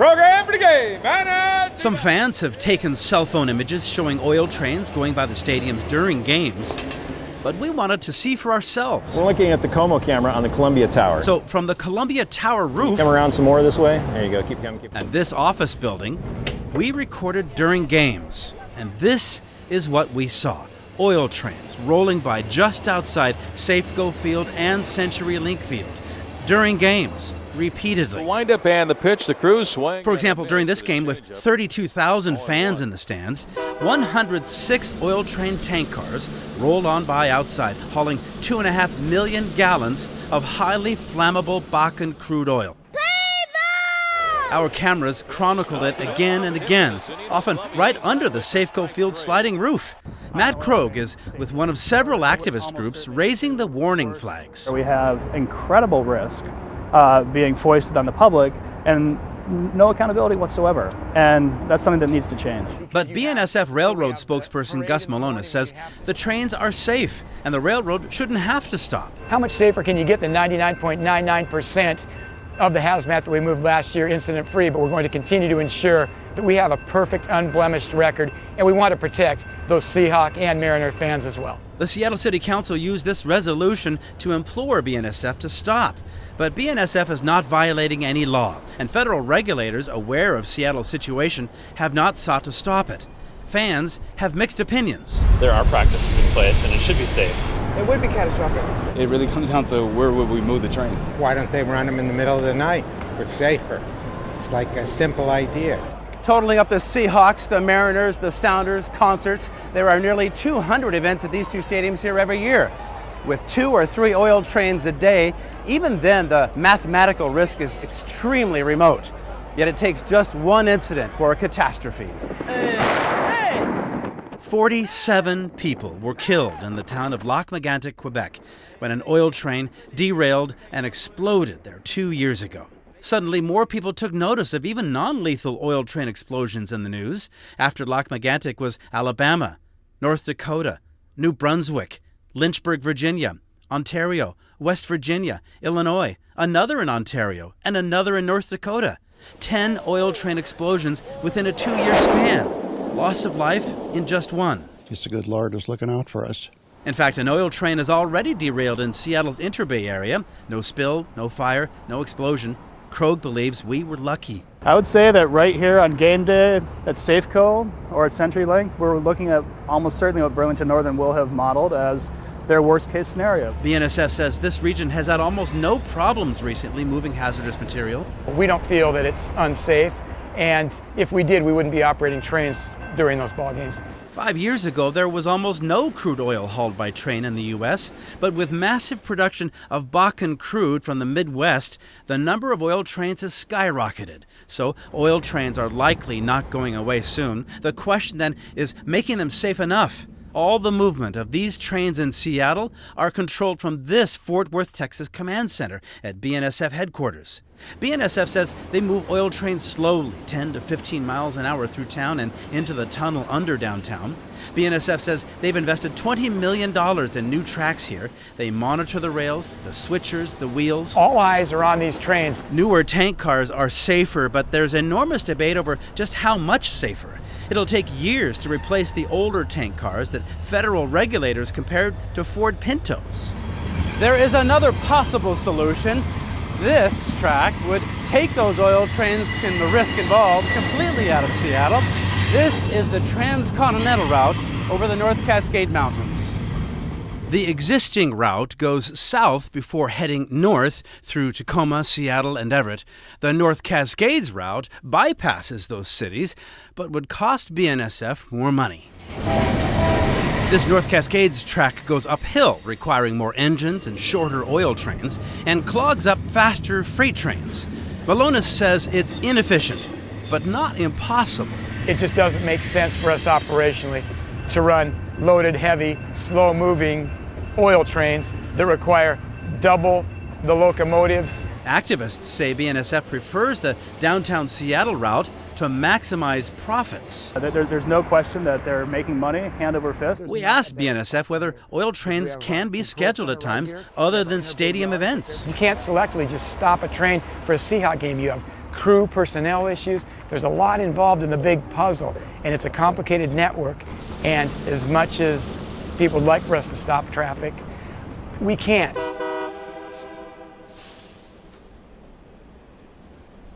Program for the game, man. Some fans have taken cell phone images showing oil trains going by the stadiums during games, but we wanted to see for ourselves. We're looking at the Como camera on the Columbia Tower. So from the Columbia Tower roof, come around some more this way. There you go. Keep coming. At this office building, we recorded during games, and this is what we saw. Oil trains rolling by just outside Safeco Field and CenturyLink Field during games, repeatedly. The windup and the pitch, the crews swing. For example, during this game with 32,000 fans in the stands, 106 oil train tank cars rolled on by outside, hauling 2.5 million gallons of highly flammable Bakken crude oil. Our cameras chronicled it again and again, often right under the Safeco Field sliding roof. Matt Krogh is with one of several activist groups raising the warning flags. We have incredible risk being foisted on the public and no accountability whatsoever, and that's something that needs to change. But BNSF Railroad spokesperson Gus Malona says the trains are safe and the railroad shouldn't have to stop. How much safer can you get than 99.99% of the hazmat that we moved last year incident-free? But we're going to continue to ensure that we have a perfect, unblemished record, and we want to protect those Seahawk and Mariner fans as well. The Seattle City Council used this resolution to implore BNSF to stop. But BNSF is not violating any law, and federal regulators, aware of Seattle's situation, have not sought to stop it. Fans have mixed opinions. There are practices in place, and it should be safe. It would be catastrophic. It really comes down to where would we move the train. Why don't they run them in the middle of the night? It's safer. It's like a simple idea. Totaling up the Seahawks, the Mariners, the Sounders, concerts, there are nearly 200 events at these two stadiums here every year. With 2 or 3 oil trains a day, even then the mathematical risk is extremely remote. Yet it takes just one incident for a catastrophe. 47 people were killed in the town of Lac-Mégantic, Quebec, when an oil train derailed and exploded there 2 years ago. Suddenly, more people took notice of even non-lethal oil train explosions in the news. After Lac-Mégantic was Alabama, North Dakota, New Brunswick, Lynchburg, Virginia, Ontario, West Virginia, Illinois, another in Ontario, and another in North Dakota. 10 oil train explosions within a 2-year span. Loss of life in just one. Just the good Lord was looking out for us. In fact, an oil train has already derailed in Seattle's Interbay area. No spill, no fire, no explosion. Krogh believes we were lucky. I would say that right here on game day at Safeco or at CenturyLink, we're looking at almost certainly what Burlington Northern will have modeled as their worst case scenario. BNSF says this region has had almost no problems recently moving hazardous material. We don't feel that it's unsafe, and if we did, we wouldn't be operating trains during those ball games. 5 years ago, there was almost no crude oil hauled by train in the U.S., but with massive production of Bakken crude from the Midwest, the number of oil trains has skyrocketed. So oil trains are likely not going away soon. The question then is making them safe enough. All the movement of these trains in Seattle are controlled from this Fort Worth, Texas command center at BNSF headquarters. BNSF says they move oil trains slowly, 10 to 15 miles an hour through town and into the tunnel under downtown. BNSF says they've invested $20 million in new tracks here. They monitor the rails, the switchers, the wheels. All eyes are on these trains. Newer tank cars are safer, but there's enormous debate over just how much safer. It'll take years to replace the older tank cars that federal regulators compared to Ford Pintos. There is another possible solution. This track would take those oil trains and the risk involved completely out of Seattle. This is the transcontinental route over the North Cascade Mountains. The existing route goes south before heading north through Tacoma, Seattle, and Everett. The North Cascades route bypasses those cities, but would cost BNSF more money. This North Cascades track goes uphill, requiring more engines and shorter oil trains, and clogs up faster freight trains. Malona says it's inefficient, but not impossible. It just doesn't make sense for us operationally to run loaded, heavy, slow-moving oil trains that require double the locomotives. Activists say BNSF prefers the downtown Seattle route to maximize profits. There's no question that they're making money hand over fist. We asked BNSF whether oil trains can be scheduled at times other than stadium events. You can't selectively just stop a train for a Seahawk game. You have crew personnel issues. There's a lot involved in the big puzzle, and it's a complicated network. And as much as people would like for us to stop traffic, we can't.